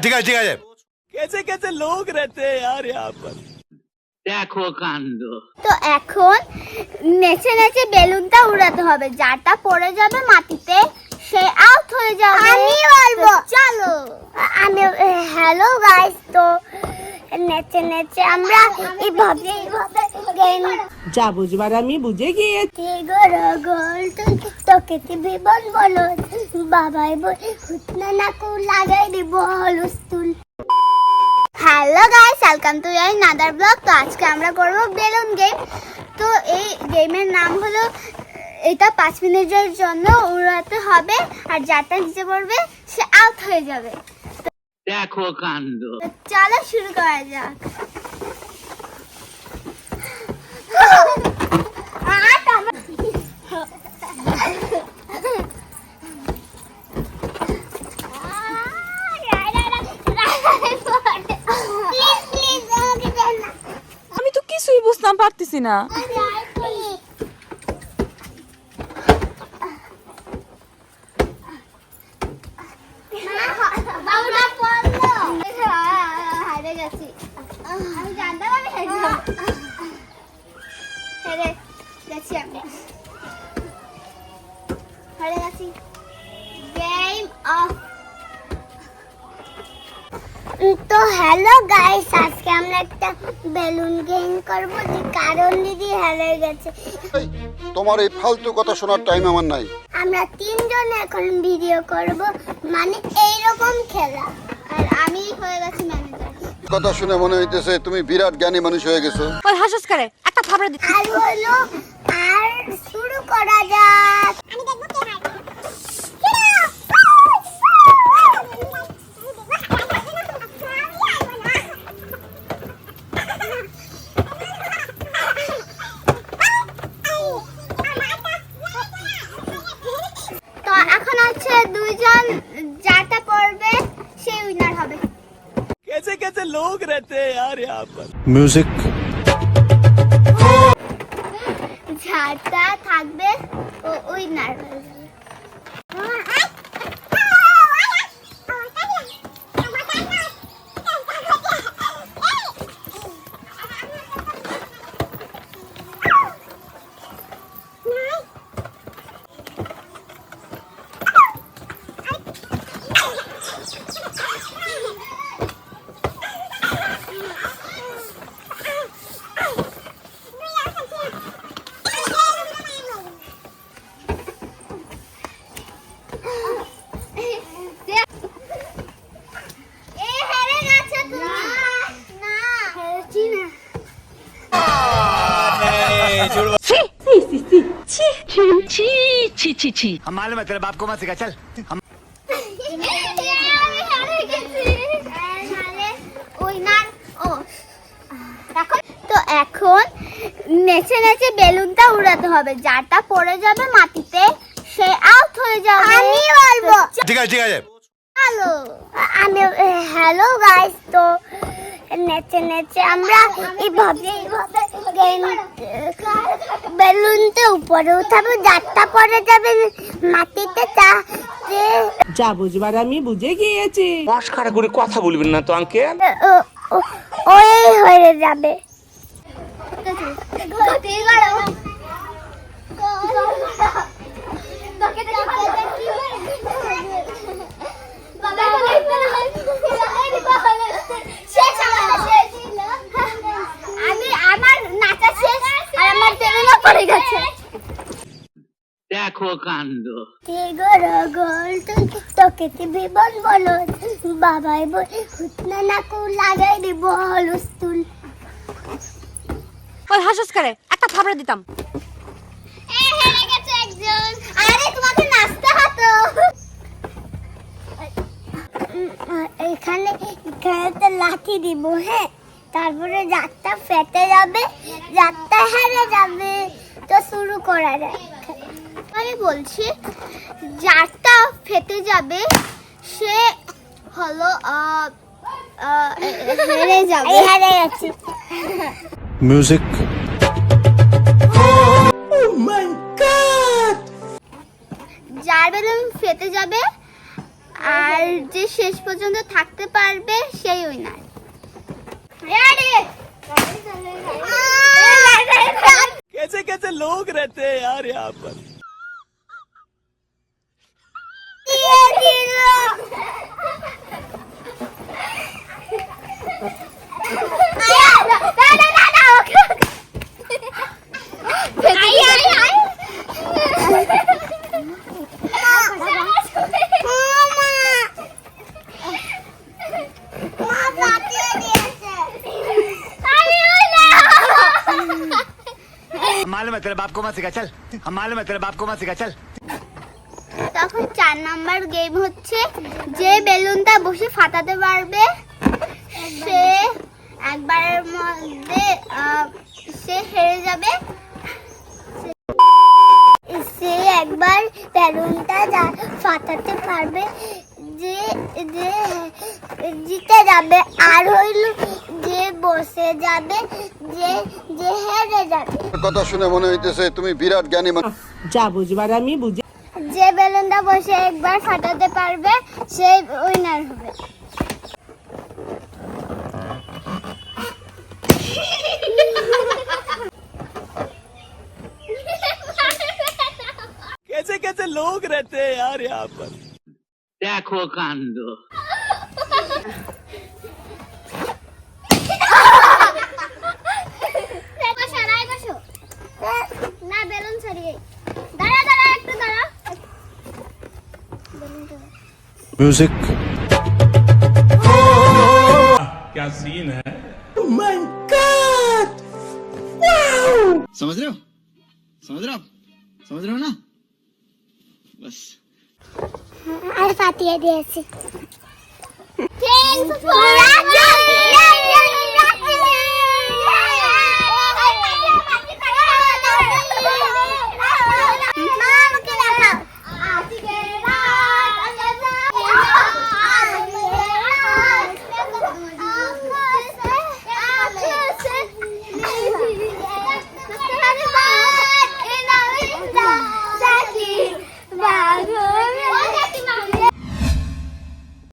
ঠিক আছে ঠিক আছে। कैसे कैसे लोग रहते हैं यार यहाँ पर। দেখো কাণ্ড। তো এখন নেচে নেচে বেলুনটা উড়াতে হবে, যারটা পড়ে যাবে মাটিতে সে আউট হয়ে যাবে। আমি বলবো, চলো। আমি হ্যালো গাইস, তো নেচে নেচে আমরা এইভাবে গেম যা বুঝবার আমি বুঝে গিয়েছি। তোকে বিবন বলো, বাবাই বল হুতনা নাকু লাগাই দিব হলুস্তুল। Hello guys, welcome to another blog. তো আজকে আমরা করব বেলুন গেম। তো এই গেমের নাম হলো, এটা 5 মিনিটের জন্য উড়াতে হবে, আর যারটা নিচে পড়বে সে আউট হয়ে যাবে। দেখো কাণ্ড। তো চলো শুরু করা যাক। আমি তো কিছুই বুঝতাম পারতেছি না। আমি জানতাম আমি হেরে গেছি, আমি হেরে গেছি। Game of. তো হ্যালো গাইস, আজকে আমরা একটা বেলুন গেম করব, যে কারণ দিদি হেরে গেছে। তোমার এই ফালতু কথা শোনার টাইম আমার নাই। আমরা 3 জন এখন ভিডিও করব, মানে এইরকম খেলা, আর আমি হয়ে গেছি ম্যানেজার। কথা শুনে মনে হইতেছে তুমি বিরাট জ্ঞানী মানুষ হয়ে গেছো। ওই হাসস করে একটা থাবড়া দিতে। আর হলো, আর শুরু করা যাক। আমি দেখব কে হারবে। তো এখন আছে 2 জন, যারটা পড়বে সে উইনার হবে। कैसे कैसे लोग रहते हैं यार यहाँ पर। মিউজিক। যারটা থাকবে ও উইনার হয়ে যাবে। हम मालूम है तेरे बाप को मत सिखा, चल। তো এখন নেচে নেচে বেলুনটা উড়াতে হবে, যারটা পড়ে যাবে মাটিতে সে আউট হয়ে যাবে। আমি বলবো, ঠিক আছে ঠিক আছে। চলো। আমি হ্যালো গাইস, তো নেচে নেচে আমরা এইভাবে গেম বেলুনটা উপরে উঠাবো, যারটা পড়ে যাবে মাটিতে যা বুঝবার আমি বুঝে গিয়েছি। মস্কারা করে কথা বলবেন না তো আঙ্কেল। ওই হয়ে যাবে। আমি আমার নাচা শেষ, আর আমার বেলুনও পড়ে গেছে। দেখো কাণ্ড। তোকে বিবন বলো, বাবাই বল হুতনা নাকু লাগাই দিব হলুস্তুল। ওই হাসস করে একটা থাবড়া দিতাম। হেরে গেছে একজন। আরে তোমাকে নাচতে হতো। এখানে তো লাঠি দিব, হ্যাঁ, তারপরে যাত্রা ফেটে যাবে, যাত্রা হেরে যাবে। তো শুরু করা যায়। আমি বলছি, যাত্রা ফেটে যাবে সে হলো হেরে যাবে। হেরে গেছি। মিউজিক। যার বেলুন ফেটে যাবে আর যে শেষ পর্যন্ত থাকতে পারবে সেই উইনার। कैसे कैसे लोग रहते हैं यार यहाँ पर। मालूम है तेरे बाप को मत सिखा चल। हम मालूम है तेरे बाप को मत सिखा चल। তখন 4 নাম্বার গেম হচ্ছে যে বেলুনটা বসে ফাটাতে পারবে সে একবারের মধ্যে সে হেরে যাবে। সে একবার বেলুনটা ফাটাতে পারবে যে যে জিতে যাবে, আর হইল যে বসে যাবে যে যে হেরে যাবে। কথা শুনে মনে হইতেছে তুমি বিরাট জ্ঞানী মানুষ। যা বুঝবার আমি বুঝে যে বেলুনটা বসে একবার ফাটাতে পারবে সেই উইনার হবে। कैसे कैसे लोग रहते हैं यार यहाँ पर। দেখো কাণ্ড না বেলুন সরিয়ে দাঁড়া দাঁড়া একটু দাঁড়া। म्यूजिक क्या सीन है। समझ रहे हो समझ रहे हो समझ रहे हो ना बस আর ফাটিয়ে দিয়েছি। Thanks for